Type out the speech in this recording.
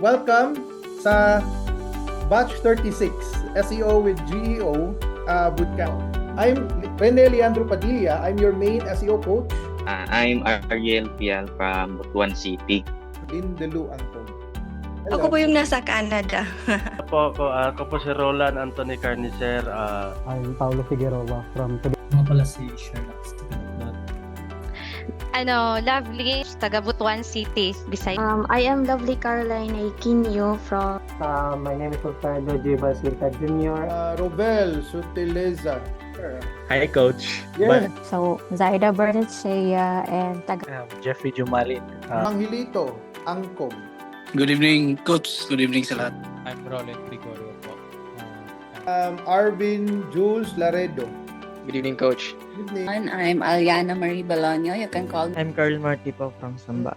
Welcome sa Batch 36, SEO with GEO bootcamp. I'm Rene Leandro Padilla. I'm your main SEO coach. I'm Ariel Pial from Butuan City. Lindelu Anton. Ako po yung nasa Canada. Ako po si Roland Anthony Carnicer. I'm Paulo Figueroa from Mga pala si Sherlock. Lovely, taga Butuan City, Visayas. I am Lovely Caroline Aikinyo from... my name is Ricardo J. Basilita Jr. Rovel Sutileza. Hi, Coach. Yeah. So, Zaida Bernatchea and Jeffrey Jumalin. Manghilito Angkong. Good evening, Coach. Good evening sa lahat. I'm Roland Gregorio po. Arvin Jules Laredo. Good evening, Coach. Good evening. I'm Aliana Marie Balonio. You can call me. I'm Carl Marti po from Samba.